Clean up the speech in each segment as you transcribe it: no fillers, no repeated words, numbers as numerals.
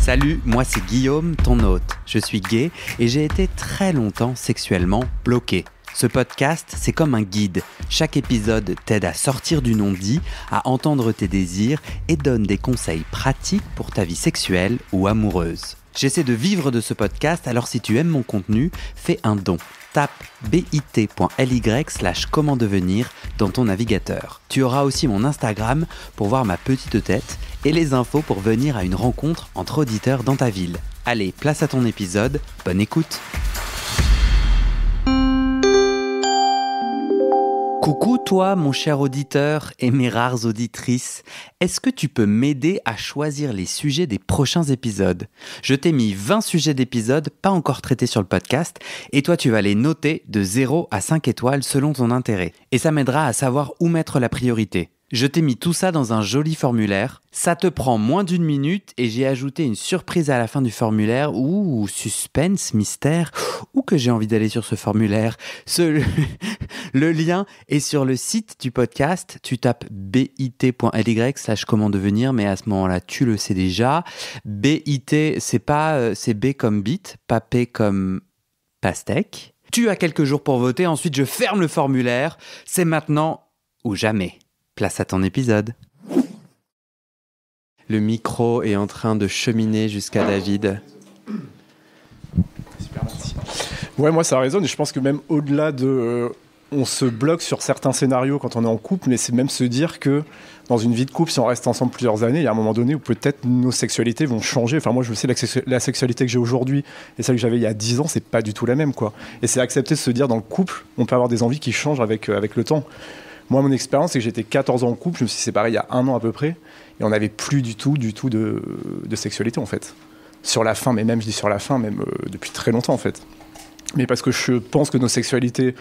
Salut, moi c'est Guillaume, ton hôte. Je suis gay et j'ai été très longtemps sexuellement bloqué. Ce podcast, c'est comme un guide. Chaque épisode t'aide à sortir du non-dit, à entendre tes désirs et donne des conseils pratiques pour ta vie sexuelle ou amoureuse. J'essaie de vivre de ce podcast, alors si tu aimes mon contenu, fais un don. Tape bit.ly/comment devenir dans ton navigateur. Tu auras aussi mon Instagram pour voir ma petite tête et les infos pour venir à une rencontre entre auditeurs dans ta ville. Allez, place à ton épisode, bonne écoute. Coucou toi, mon cher auditeur et mes rares auditrices. Est-ce que tu peux m'aider à choisir les sujets des prochains épisodes ? Je t'ai mis 20 sujets d'épisodes pas encore traités sur le podcast et toi tu vas les noter de 0 à 5 étoiles selon ton intérêt. Et ça m'aidera à savoir où mettre la priorité. Je t'ai mis tout ça dans un joli formulaire. Ça te prend moins d'1 minute et j'ai ajouté une surprise à la fin du formulaire. Ouh, suspense, mystère. Où que j'ai envie d'aller sur ce formulaire. Le lien est sur le site du podcast. Tu tapes bit.ly/comment devenir, mais à ce moment-là, tu le sais déjà. BIT, c'est B comme bit, pas P comme pastèque. Tu as quelques jours pour voter. Ensuite, je ferme le formulaire. C'est maintenant ou jamais. Place à ton épisode. Le micro est en train de cheminer jusqu'à David. Super, merci. Ouais, moi ça résonne et je pense que même au-delà de... on se bloque sur certains scénarios quand on est en couple, mais c'est même se dire que dans une vie de couple, si on reste ensemble plusieurs années, il y a un moment donné où peut-être nos sexualités vont changer. Enfin moi je sais la sexualité que j'ai aujourd'hui et celle que j'avais il y a 10 ans, c'est pas du tout la même, quoi. Et c'est accepter de se dire dans le couple, on peut avoir des envies qui changent avec le temps. Moi, mon expérience, c'est que j'étais 14 ans en couple, je me suis séparé il y a 1 an à peu près, et on n'avait plus du tout de sexualité, en fait. Sur la fin, mais même, je dis sur la fin, même depuis très longtemps, en fait. Mais parce que je pense que nos sexualités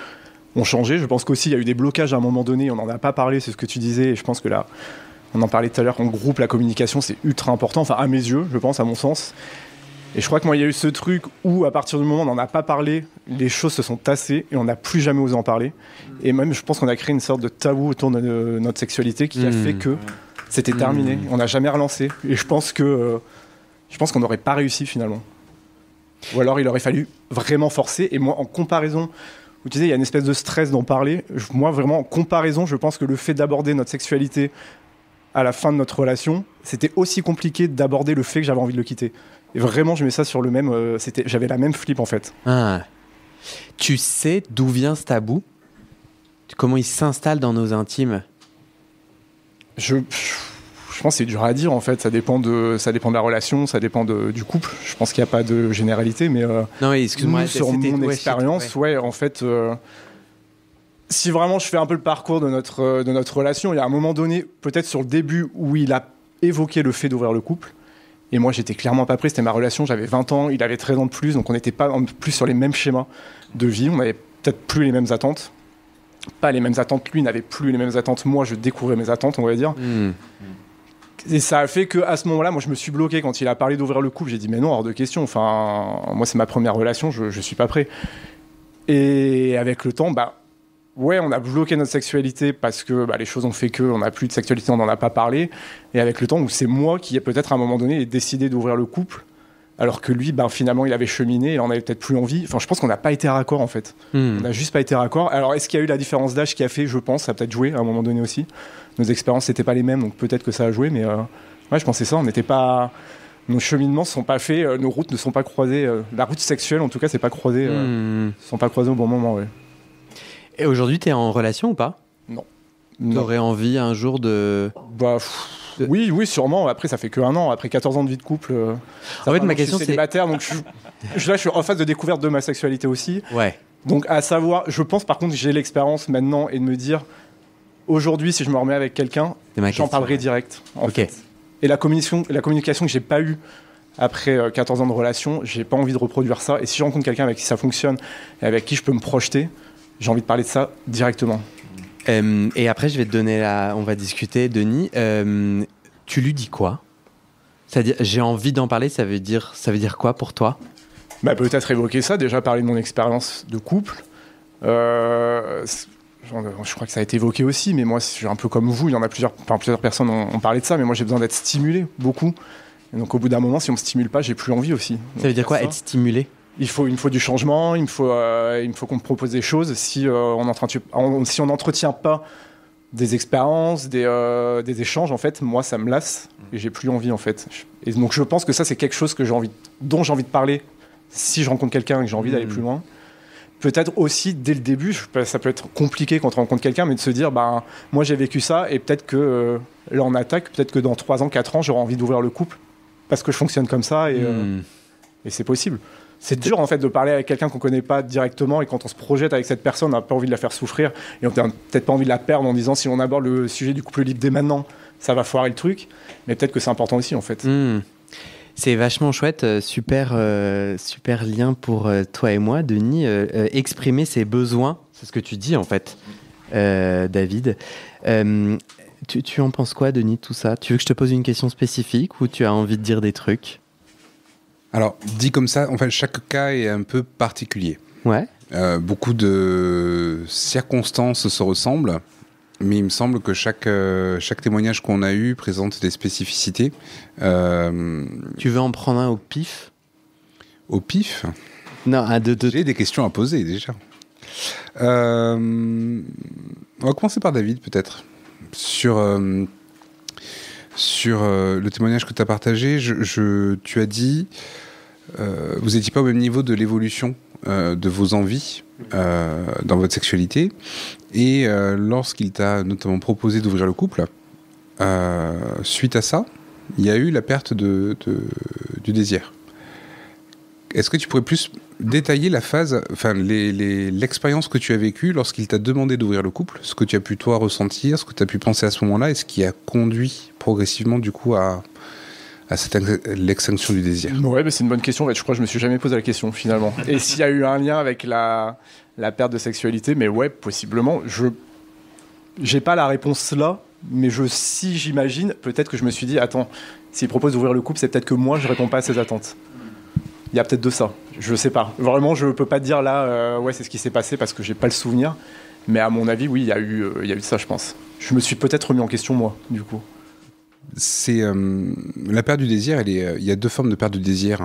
ont changé, je pense qu'aussi, il y a eu des blocages à un moment donné, on n'en a pas parlé, c'est ce que tu disais, et je pense que là, on en parlait tout à l'heure, en groupe, la communication, c'est ultra important, enfin, à mes yeux, je pense, à mon sens. Et je crois que moi, il y a eu ce truc où, à partir du moment où on n'en a pas parlé, les choses se sont tassées et on n'a plus jamais osé en parler. Et même, je pense qu'on a créé une sorte de tabou autour de notre sexualité qui a fait que c'était terminé. On n'a jamais relancé. Et je pense qu'on n'aurait pas réussi finalement. Ou alors, il aurait fallu vraiment forcer. Et moi, en comparaison, vous disiez, il y a une espèce de stress d'en parler. Moi, vraiment, en comparaison, je pense que le fait d'aborder notre sexualité à la fin de notre relation, c'était aussi compliqué d'aborder le fait que j'avais envie de le quitter. Et vraiment, je mets ça sur le même... j'avais la même flip, en fait. Ah. Tu sais d'où vient ce tabou ? Comment il s'installe dans nos intimes ? Je pense que c'est dur à dire, en fait. Ça dépend de la relation, ça dépend du couple. Je pense qu'il n'y a pas de généralité, mais... non, excuse-moi. Nous, sur mon expérience, en fait... si vraiment je fais un peu le parcours de notre relation, il y a un moment donné, peut-être sur le début, où il a évoqué le fait d'ouvrir le couple. Et moi, j'étais clairement pas prêt. C'était ma relation. J'avais 20 ans, il avait 13 ans de plus. Donc, on n'était pas en plus sur les mêmes schémas de vie. On n'avait peut-être plus les mêmes attentes. Pas les mêmes attentes. Lui n'avait plus les mêmes attentes. Moi, je découvrais mes attentes, on va dire. Et ça a fait qu'à ce moment-là, moi, je me suis bloqué. Quand il a parlé d'ouvrir le couple, j'ai dit, mais non, hors de question. Enfin, moi, c'est ma première relation. Je suis pas prêt. Et avec le temps, ouais, on a bloqué notre sexualité parce que les choses ont fait qu'on n'a plus de sexualité, on n'en a pas parlé. Et avec le temps, où c'est moi qui, peut-être à un moment donné, décidé d'ouvrir le couple, alors que lui, finalement, il avait cheminé, il en avait peut-être plus envie. Enfin, je pense qu'on n'a pas été raccord, en fait. On n'a juste pas été raccord. Alors, est-ce qu'il y a eu la différence d'âge qui a fait, je pense, ça a peut-être joué à un moment donné aussi. Nos expériences n'étaient pas les mêmes, donc peut-être que ça a joué. Mais ouais, je pensais ça, on n'était pas... Nos cheminements ne sont pas faits, nos routes ne sont pas croisées. La route sexuelle, en tout cas, c'est pas croisée, sont pas croisées au bon moment, ouais. Et aujourd'hui, t'es en relation ou pas ? Non. T'aurais envie un jour de... Oui, sûrement. Après, ça fait que 1 an. Après 14 ans de vie de couple. En fait, ma question, c'est... célibataire, donc je suis en phase de découverte de ma sexualité aussi. Ouais. Donc, à savoir, je pense par contre que j'ai l'expérience maintenant et de me dire, aujourd'hui, si je me remets avec quelqu'un, j'en parlerai direct. En fait. Et la communication que j'ai pas eue après 14 ans de relation, j'ai pas envie de reproduire ça. Et si je rencontre quelqu'un avec qui ça fonctionne et avec qui je peux me projeter, j'ai envie de parler de ça directement. Et après, je vais te donner on va discuter, Denis. Tu lui dis quoi ? C'est-à-dire, j'ai envie d'en parler, ça veut dire quoi pour toi ? Peut-être évoquer ça, déjà parler de mon expérience de couple. Je crois que ça a été évoqué aussi, mais moi, je suis un peu comme vous. Il y en a plusieurs personnes ont parlé de ça, mais moi, j'ai besoin d'être stimulé beaucoup. Et donc au bout d'un moment, si on me stimule pas, j'ai plus envie aussi. Ça veut dire quoi, être stimulé? Il me faut du changement, il me faut qu'on me propose des choses. Si on n'entretient pas des expériences, des échanges, en fait, moi, ça me lasse et j'ai plus envie, en fait. Et donc je pense que ça, c'est quelque chose dont j'ai envie de parler si je rencontre quelqu'un et que j'ai envie d'aller plus loin. Peut-être aussi, dès le début, ça peut être compliqué quand on rencontre quelqu'un, mais de se dire, moi j'ai vécu ça, et peut-être que là on attaque, peut-être que dans 3 ans, 4 ans, j'aurai envie d'ouvrir le couple, parce que je fonctionne comme ça, et c'est possible. C'est dur en fait de parler avec quelqu'un qu'on connaît pas directement, et quand on se projette avec cette personne, on n'a pas envie de la faire souffrir, et on n'a peut-être pas envie de la perdre en disant, si on aborde le sujet du couple libre dès maintenant, ça va foirer le truc, mais peut-être que c'est important aussi en fait. C'est vachement chouette, super lien pour toi et moi, Denis. Exprimer ses besoins, c'est ce que tu dis en fait, David. Tu en penses quoi, Denis, tout ça? Tu veux que je te pose une question spécifique ou tu as envie de dire des trucs? Alors, dit comme ça, en fait, chaque cas est un peu particulier. Ouais. Beaucoup de circonstances se ressemblent. Mais il me semble que chaque témoignage qu'on a eu présente des spécificités. Tu veux en prendre un au pif? Au pif? Non, un de deux. J'ai des questions à poser déjà. On va commencer par David peut-être. Sur le témoignage que tu as partagé, tu as dit vous n'étiez pas au même niveau de l'évolution de vos envies dans votre sexualité, et lorsqu'il t'a notamment proposé d'ouvrir le couple, suite à ça, il y a eu la perte du désir. Est-ce que tu pourrais plus détailler la phase, enfin l'expérience que tu as vécue lorsqu'il t'a demandé d'ouvrir le couple, ce que tu as pu toi ressentir, ce que tu as pu penser à ce moment-là, et ce qui a conduit progressivement du coup à l'extinction du désir? Ouais, c'est une bonne question. Je crois que je me suis jamais posé la question finalement. Et s'il y a eu un lien avec la perte de sexualité, mais ouais, possiblement. J'ai pas la réponse là, mais si j'imagine, peut-être que je me suis dit, attends, s'il propose d'ouvrir le couple, c'est peut-être que moi je réponds pas à ses attentes. Il y a peut-être de ça. Je sais pas. Vraiment, je peux pas te dire là, ouais, c'est ce qui s'est passé parce que j'ai pas le souvenir. Mais à mon avis, oui, il y a eu ça, je pense. Je me suis peut-être remis en question moi, du coup. C'est la perte du désir. Il y a 2 formes de perte du désir,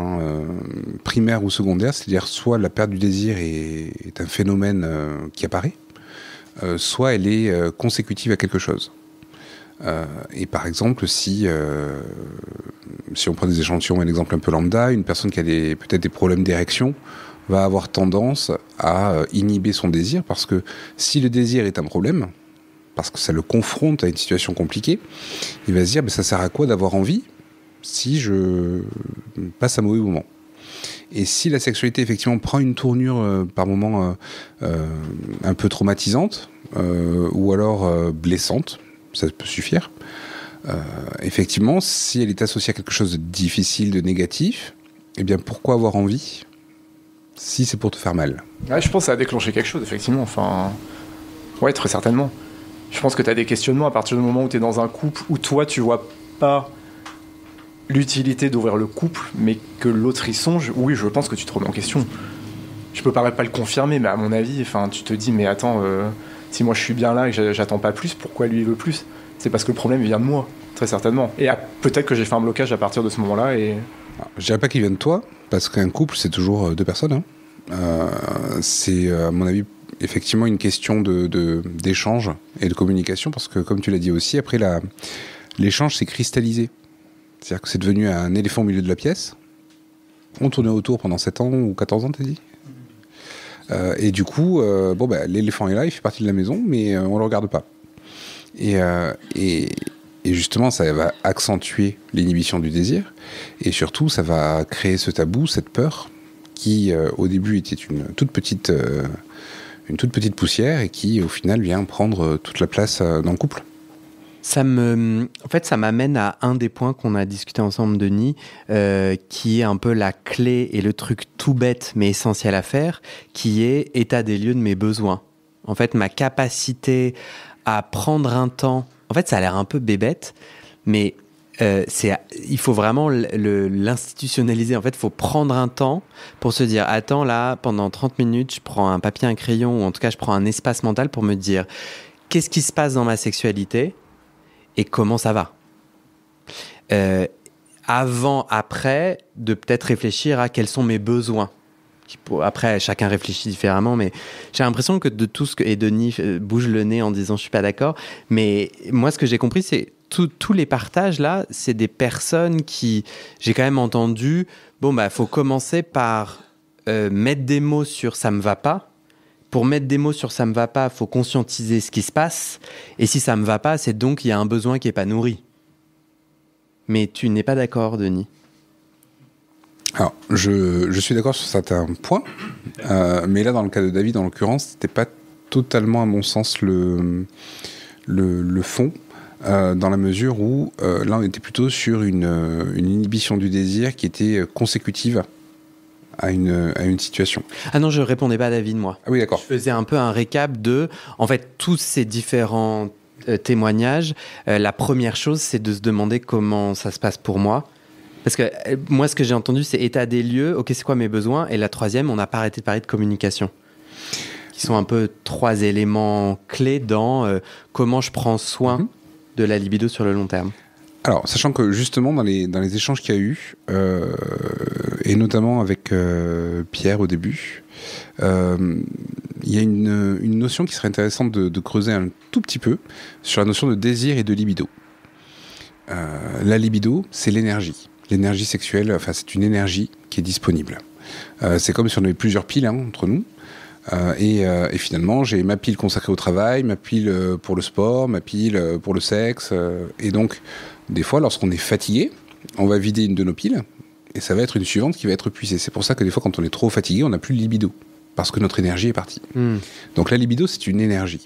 primaire ou secondaire. C'est-à-dire soit la perte du désir est un phénomène qui apparaît, soit elle est consécutive à quelque chose. Et par exemple, si on prend des échantillons, un exemple un peu lambda, une personne qui a peut-être des problèmes d'érection va avoir tendance à inhiber son désir, parce que si le désir est un problème, parce que ça le confronte à une situation compliquée, il va se dire, ça sert à quoi d'avoir envie si je passe un mauvais moment? Et si la sexualité effectivement prend une tournure par moments un peu traumatisante, ou alors blessante, ça peut suffire, effectivement, si elle est associée à quelque chose de difficile, de négatif, eh bien pourquoi avoir envie si c'est pour te faire mal? Ouais, je pense que ça a déclenché quelque chose, effectivement. Enfin, ouais, très certainement. Je pense que tu as des questionnements à partir du moment où tu es dans un couple où toi, tu vois pas l'utilité d'ouvrir le couple, mais que l'autre y songe. Oui, je pense que tu te remets en question. Je peux pas le confirmer, mais à mon avis, tu te dis, mais attends, si moi je suis bien là et que j'attends pas plus, pourquoi lui il veut plus? C'est parce que le problème vient de moi, très certainement. Et peut-être que j'ai fait un blocage à partir de ce moment-là. Et... Je dirais pas qu'il vient de toi, parce qu'un couple, c'est toujours 2 personnes. C'est, à mon avis, effectivement une question d'échange et de communication, parce que, comme tu l'as dit aussi, après, l'échange s'est cristallisé. C'est-à-dire que c'est devenu un éléphant au milieu de la pièce. On tournait autour pendant 7 ans ou 14 ans, t'as dit? Et du coup, l'éléphant est là, il fait partie de la maison, mais on le regarde pas. Et justement, ça va accentuer l'inhibition du désir, et surtout, ça va créer ce tabou, cette peur, qui au début était une toute petite poussière, et qui au final vient prendre toute la place dans le couple. Ça m'amène à un des points qu'on a discuté ensemble, Denis, qui est un peu la clé et le truc tout bête mais essentiel à faire, qui est état des lieux de mes besoins. En fait, ma capacité à prendre un temps, en fait, ça a l'air un peu bébête, mais il faut vraiment l'institutionnaliser. En fait, il faut prendre un temps pour se dire, attends, là, pendant 30 minutes, je prends un papier, un crayon, ou en tout cas, je prends un espace mental pour me dire, qu'est-ce qui se passe dans ma sexualité ? Et comment ça va ? avant, après, de peut-être réfléchir à quels sont mes besoins. Après, chacun réfléchit différemment, mais j'ai l'impression que de tout ce que... Et Denis bouge le nez en disant « je suis pas d'accord », mais moi, ce que j'ai compris, c'est tous les partages, là, c'est des personnes qui... J'ai quand même entendu, faut commencer par mettre des mots sur « ça me va pas ». Pour mettre des mots sur « ça me va pas », il faut conscientiser ce qui se passe. Et si ça me va pas, c'est donc qu'il y a un besoin qui n'est pas nourri. Mais tu n'es pas d'accord, Denis? Alors, je suis d'accord sur certains points, mais là, dans le cas de David, en l'occurrence, c'était pas totalement, à mon sens, le fond, dans la mesure où, là, on était plutôt sur une inhibition du désir qui était consécutive à une situation. Ah non, je répondais pas à David, moi. Ah oui, d'accord. Je faisais un peu un récap de, en fait, tous ces différents témoignages. La première chose, c'est de se demander comment ça se passe pour moi. Parce que moi, ce que j'ai entendu, c'est état des lieux, ok, c'est quoi mes besoins? Et la troisième, on n'a pas arrêté de parler de communication. Qui sont un peu 3 éléments clés dans comment je prends soin de la libido sur le long terme. Alors, sachant que justement, dans les échanges qu'il y a eu, et notamment avec Pierre au début, il y a une notion qui serait intéressante de creuser un tout petit peu sur la notion de désir et de libido. La libido, c'est l'énergie. L'énergie sexuelle, enfin, c'est une énergie qui est disponible. C'est comme si on avait plusieurs piles entre nous. Et finalement, j'ai ma pile consacrée au travail, ma pile pour le sport, ma pile pour le sexe. Et donc, des fois, lorsqu'on est fatigué, on va vider une de nos piles et ça va être une suivante qui va être puisée. C'est pour ça que des fois, quand on est trop fatigué, on n'a plus de libido parce que notre énergie est partie. Donc la libido, c'est une énergie.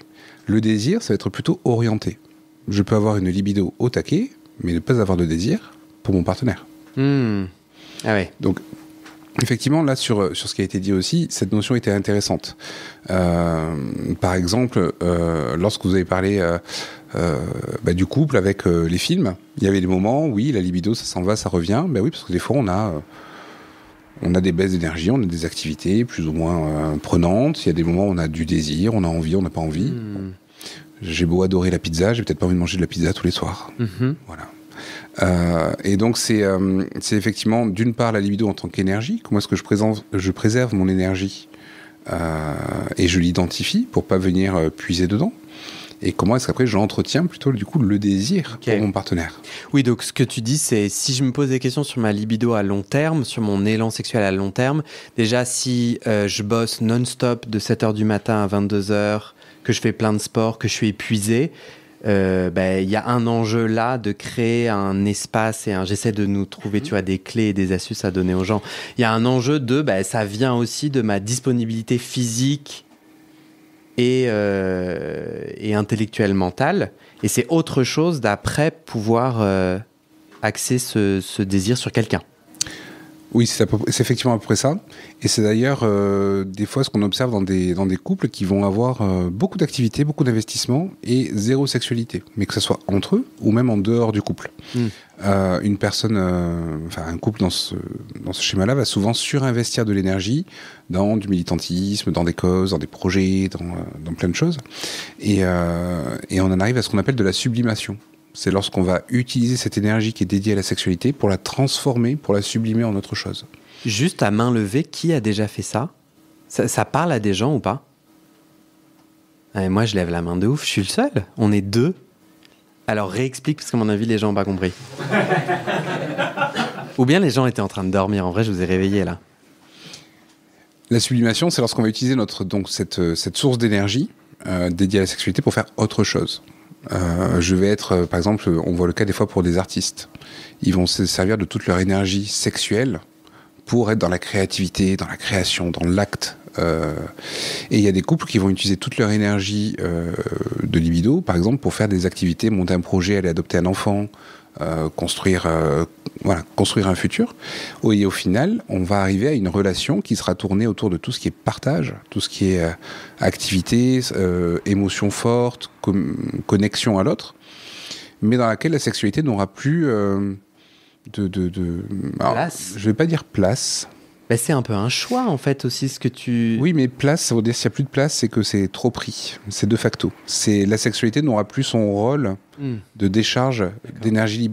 Le désir, ça va être plutôt orienté. Je peux avoir une libido au taquet, mais ne pas avoir de désir pour mon partenaire. Ah ouais. Donc, effectivement, là, sur ce qui a été dit aussi, cette notion était intéressante. Par exemple, lorsque vous avez parlé du couple avec les films, il y avait des moments, oui, la libido, ça s'en va, ça revient. Ben oui, parce que des fois, on a des baisses d'énergie, on a des activités plus ou moins prenantes. Il y a des moments où on a du désir, on a envie, on n'a pas envie. Bon. J'ai beau adorer la pizza, j'ai peut-être pas envie de manger de la pizza tous les soirs. Voilà. Et donc c'est effectivement d'une part la libido en tant qu'énergie. Comment est-ce que je préserve mon énergie et je l'identifie pour pas venir puiser dedans. Et comment est-ce qu'après j'entretiens plutôt du coup le désir pour mon partenaire. Oui, donc ce que tu dis, c'est si je me pose des questions sur ma libido à long terme, sur mon élan sexuel à long terme, déjà si je bosse non-stop de 7h du matin à 22h, que je fais plein de sport, que je suis épuisé, y a un enjeu là de créer un espace et j'essaie de nous trouver des clés et des astuces à donner aux gens. Il y a un enjeu de ça vient aussi de ma disponibilité physique et intellectuelle mentale, et c'est autre chose d'après pouvoir axer ce désir sur quelqu'un. Oui, c'est effectivement à peu près ça. Et c'est d'ailleurs des fois ce qu'on observe dans des couples qui vont avoir beaucoup d'activités, beaucoup d'investissements et zéro sexualité. Mais que ce soit entre eux ou même en dehors du couple. Une personne, un couple dans ce schéma-là va souvent surinvestir de l'énergie dans du militantisme, dans des causes, dans des projets, dans plein de choses. Et on en arrive à ce qu'on appelle de la sublimation. C'est lorsqu'on va utiliser cette énergie qui est dédiée à la sexualité pour la transformer, pour la sublimer en autre chose. Juste à main levée, qui a déjà fait ça ? Ça parle à des gens ou pas ? Moi, je lève la main de ouf, je suis le seul. On est 2. Alors réexplique, parce qu'à mon avis, les gens n'ont pas compris. Ou bien les gens étaient en train de dormir. En vrai, je vous ai réveillé là. La sublimation, c'est lorsqu'on va utiliser cette source d'énergie dédiée à la sexualité pour faire autre chose. Je vais être, par exemple, on voit le cas des fois pour des artistes. Ils vont se servir de toute leur énergie sexuelle pour être dans la créativité, dans la création, dans l'acte. Et il y a des couples qui vont utiliser toute leur énergie de libido, par exemple, pour faire des activités, monter un projet, aller adopter un enfant, construire un futur. Et au final, on va arriver à une relation qui sera tournée autour de tout ce qui est partage, tout ce qui est activité, émotion forte, connexion à l'autre, mais dans laquelle la sexualité n'aura plus place. Je vais pas dire place. C'est un peu un choix, en fait, aussi, ce que tu... Oui, mais place, ça veut dire s'il n'y a plus de place, c'est que c'est trop pris. C'est de facto. La sexualité n'aura plus son rôle de décharge d'énergie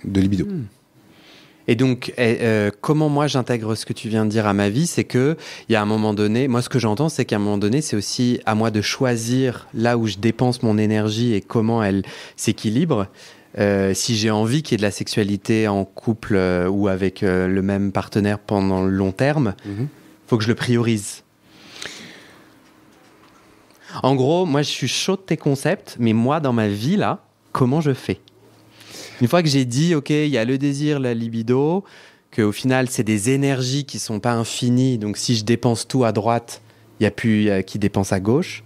de libido. Et donc, comment moi j'intègre ce que tu viens de dire à ma vie, c'est que il y a un moment donné, moi ce que j'entends, c'est qu'à un moment donné, c'est aussi à moi de choisir là où je dépense mon énergie et comment elle s'équilibre. Si j'ai envie qu'il y ait de la sexualité en couple ou avec le même partenaire pendant le long terme, faut que je le priorise. En gros, moi je suis chaud de tes concepts, mais moi dans ma vie là, comment je fais ? Une fois que j'ai dit, ok, il y a le désir, la libido, qu'au final, c'est des énergies qui ne sont pas infinies. Donc, si je dépense tout à droite, il n'y a plus qui dépense à gauche.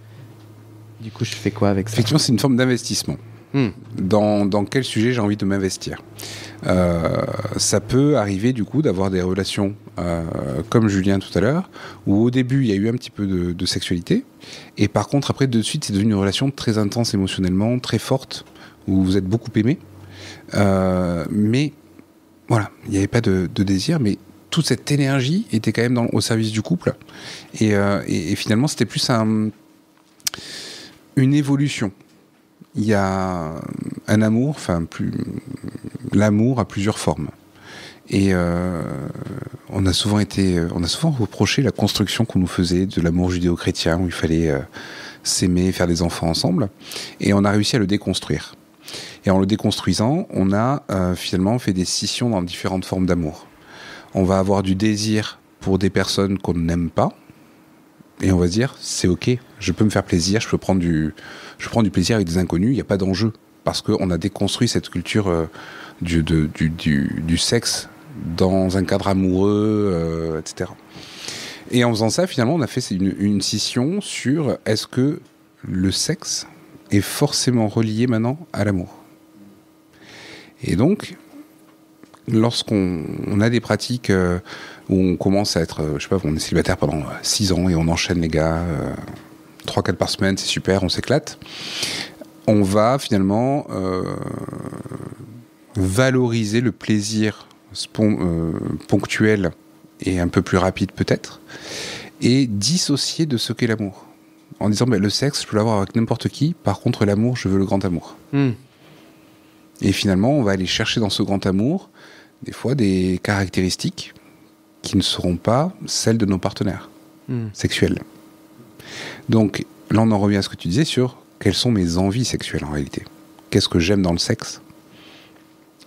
Du coup, je fais quoi avec ça ? Effectivement, c'est une forme d'investissement. Dans quel sujet j'ai envie de m'investir. Ça peut arriver, du coup, d'avoir des relations, comme Julien tout à l'heure, où au début, il y a eu un petit peu de sexualité. Et par contre, après, de suite, c'est devenu une relation très intense émotionnellement, très forte, où vous êtes beaucoup aimés. Mais voilà, il n'y avait pas de désir, mais toute cette énergie était quand même au service du couple. Et finalement, c'était plus une évolution. Il y a un amour, l'amour a plusieurs formes. Et on a souvent reproché la construction qu'on nous faisait de l'amour judéo-chrétien, où il fallait s'aimer, faire des enfants ensemble. Et on a réussi à le déconstruire. Et en le déconstruisant, on a finalement fait des scissions dans différentes formes d'amour. On va avoir du désir pour des personnes qu'on n'aime pas, et on va se dire, c'est ok, je peux me faire plaisir, je prends du plaisir avec des inconnus, il n'y a pas d'enjeu, parce qu'on a déconstruit cette culture du sexe dans un cadre amoureux, etc. Et en faisant ça, finalement, on a fait une scission sur est-ce que le sexe est forcément relié maintenant à l'amour. Et donc, lorsqu'on a des pratiques où on commence à être, on est célibataire pendant 6 ans et on enchaîne les gars, 3-4 par semaine, c'est super, on s'éclate, on va finalement valoriser le plaisir ponctuel et un peu plus rapide peut-être, et dissocier de ce qu'est l'amour. En disant, le sexe, je peux l'avoir avec n'importe qui, par contre l'amour, je veux le grand amour. Et finalement, on va aller chercher dans ce grand amour, des fois, des caractéristiques qui ne seront pas celles de nos partenaires sexuels. Donc, là, on en revient à ce que tu disais sur quelles sont mes envies sexuelles en réalité. Qu'est-ce que j'aime dans le sexe ?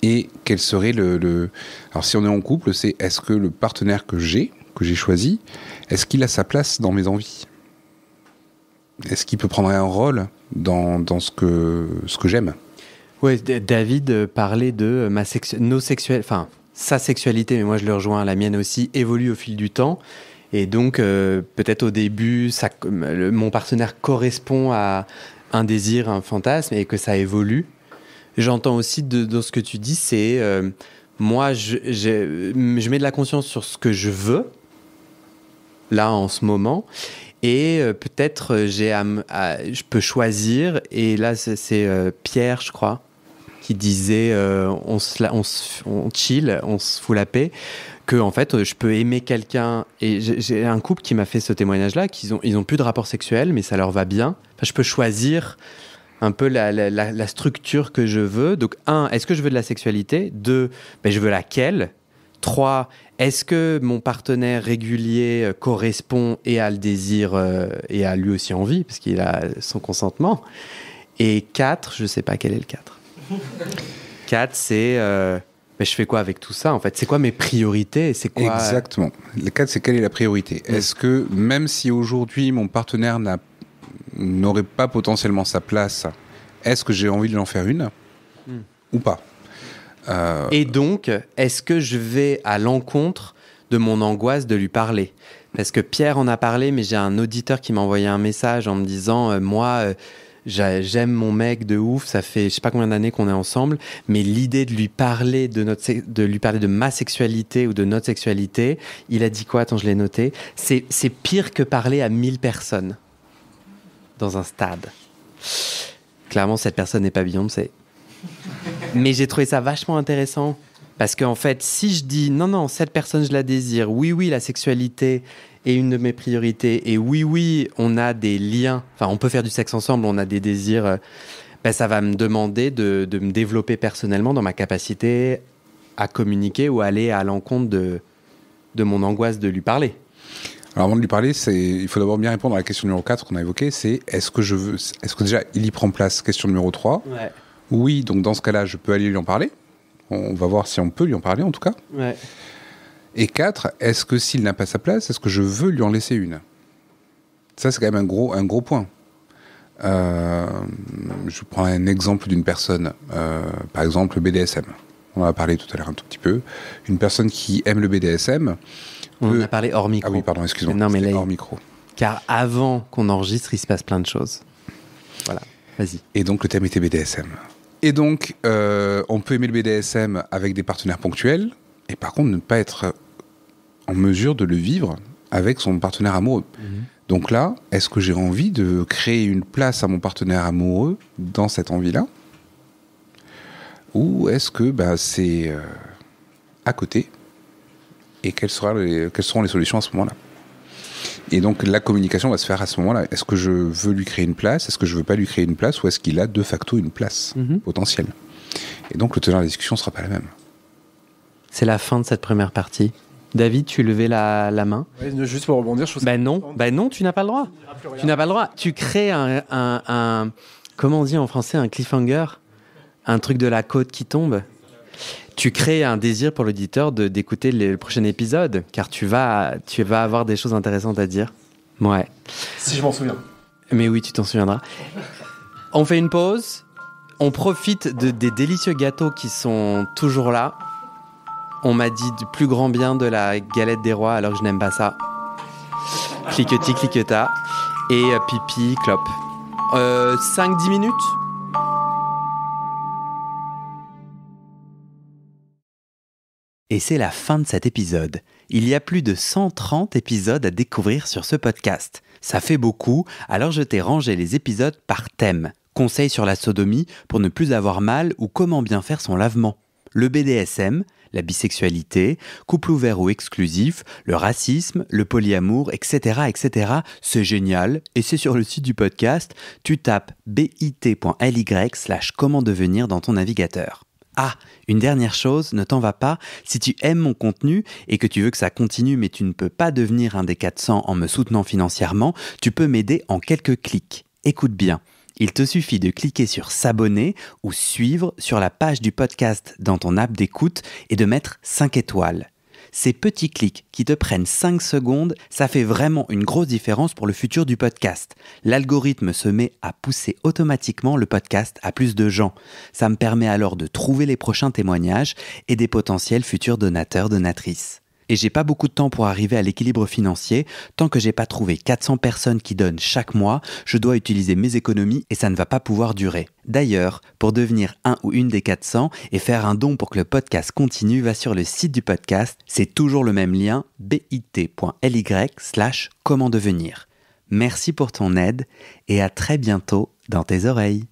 Et quel serait Alors, si on est en couple, c'est est-ce que le partenaire que j'ai choisi, est-ce qu'il a sa place dans mes envies ? Est-ce qu'il peut prendre un rôle dans ce que j'aime ? Oui, David parlait de sa sexualité, mais moi je le rejoins, la mienne aussi, évolue au fil du temps. Et donc, peut-être au début, mon partenaire correspond à un désir, un fantasme, et que ça évolue. J'entends aussi dans ce que tu dis, c'est moi, je mets de la conscience sur ce que je veux, là, en ce moment. Et peut-être je peux choisir, et là c'est Pierre, je crois, qui disait on chill, on se fout la paix, que en fait je peux aimer quelqu'un, et j'ai un couple qui m'a fait ce témoignage-là, ils ont plus de rapport sexuel, mais ça leur va bien. Enfin, je peux choisir un peu la structure que je veux. Donc 1, est-ce que je veux de la sexualité ? 2, je veux laquelle ? 3, est-ce que mon partenaire régulier correspond et a le désir et a lui aussi envie, parce qu'il a son consentement ? Et 4, je ne sais pas quel est le 4. 4, c'est je fais quoi avec tout ça en fait ? C'est quoi mes priorités ? C'est quoi, Exactement. Le 4, c'est quelle est la priorité ? Est-ce que même si aujourd'hui mon partenaire n'aurait pas potentiellement sa place, est-ce que j'ai envie de l'en faire une ou pas ? Et donc, est-ce que je vais à l'encontre de mon angoisse de lui parler ? Parce que Pierre en a parlé, mais j'ai un auditeur qui m'a envoyé un message en me disant j'aime mon mec de ouf, ça fait je sais pas combien d'années qu'on est ensemble, mais l'idée de lui parler de ma sexualité ou de notre sexualité, il a dit quoi ? Attends, je l'ai noté. C'est pire que parler à 1000 personnes dans un stade. Clairement, cette personne n'est pas Beyoncé. Mais j'ai trouvé ça vachement intéressant, parce qu'en fait, si je dis non, cette personne, je la désire, oui, la sexualité est une de mes priorités, et oui, on a des liens, enfin, on peut faire du sexe ensemble, on a des désirs, Ça va me demander de me développer personnellement dans ma capacité à communiquer ou aller à l'encontre de mon angoisse de lui parler. Alors avant de lui parler, il faut d'abord bien répondre à la question numéro 4 qu'on a évoquée, c'est est-ce que déjà il y prend place? Question numéro 3. Ouais. Oui, donc dans ce cas-là, je peux aller lui en parler. On va voir si on peut lui en parler en tout cas. Ouais. Et 4, est-ce que s'il n'a pas sa place, est-ce que je veux lui en laisser une? Ça, c'est quand même un gros point. Je prends un exemple d'une personne, par exemple le BDSM. On en a parlé tout à l'heure un tout petit peu. Une personne qui aime le BDSM... On en a parlé hors micro. Ah oui, pardon, excuse-moi. Non, mais là, hors micro. Car avant qu'on enregistre, il se passe plein de choses. Voilà, vas-y. Et donc, le thème était BDSM. Et donc, on peut aimer le BDSM avec des partenaires ponctuels, et par contre, ne pas être en mesure de le vivre avec son partenaire amoureux. Donc là, est-ce que j'ai envie de créer une place à mon partenaire amoureux dans cette envie-là? Ou est-ce que c'est à côté? Et quelles seront les solutions à ce moment-là? Et donc la communication va se faire à ce moment-là. Est-ce que je veux lui créer une place? Est-ce que je veux pas lui créer une place? Ou est-ce qu'il a de facto une place potentielle? Et donc le teneur de la discussion ne sera pas la même. C'est la fin de cette première partie. David, tu levais la main. Oui, juste pour rebondir, je trouve ça... Non, tu n'as pas le droit. Tu n'as pas le droit. Tu crées un comment on dit en français, un cliffhanger, un truc de la côte qui tombe. Tu crées un désir pour l'auditeur d'écouter le prochain épisode, car tu vas avoir des choses intéressantes à dire. Ouais. Si je m'en souviens. Mais oui, tu t'en souviendras. On fait une pause. On profite des délicieux gâteaux qui sont toujours là. On m'a dit du plus grand bien de la galette des rois, alors que je n'aime pas ça. Cliquetis, cliqueta. Et pipi, clope. 5-10 minutes. Et c'est la fin de cet épisode. Il y a plus de 130 épisodes à découvrir sur ce podcast. Ça fait beaucoup, alors je t'ai rangé les épisodes par thème. Conseils sur la sodomie pour ne plus avoir mal ou comment bien faire son lavement. Le BDSM, la bisexualité, couple ouvert ou exclusif, le racisme, le polyamour, etc. etc. C'est génial et c'est sur le site du podcast. Tu tapes bit.ly/comment devenir dans ton navigateur. Ah, une dernière chose, ne t'en va pas, si tu aimes mon contenu et que tu veux que ça continue mais tu ne peux pas devenir un des 400 en me soutenant financièrement, tu peux m'aider en quelques clics. Écoute bien, il te suffit de cliquer sur s'abonner ou suivre sur la page du podcast dans ton app d'écoute et de mettre 5 étoiles. Ces petits clics qui te prennent 5 secondes, ça fait vraiment une grosse différence pour le futur du podcast. L'algorithme se met à pousser automatiquement le podcast à plus de gens. Ça me permet alors de trouver les prochains témoignages et des potentiels futurs donateurs, donatrices. Et j'ai pas beaucoup de temps pour arriver à l'équilibre financier. Tant que j'ai pas trouvé 400 personnes qui donnent chaque mois, je dois utiliser mes économies et ça ne va pas pouvoir durer. D'ailleurs, pour devenir un ou une des 400 et faire un don pour que le podcast continue, va sur le site du podcast. C'est toujours le même lien, bit.ly/comment devenir. Merci pour ton aide et à très bientôt dans tes oreilles.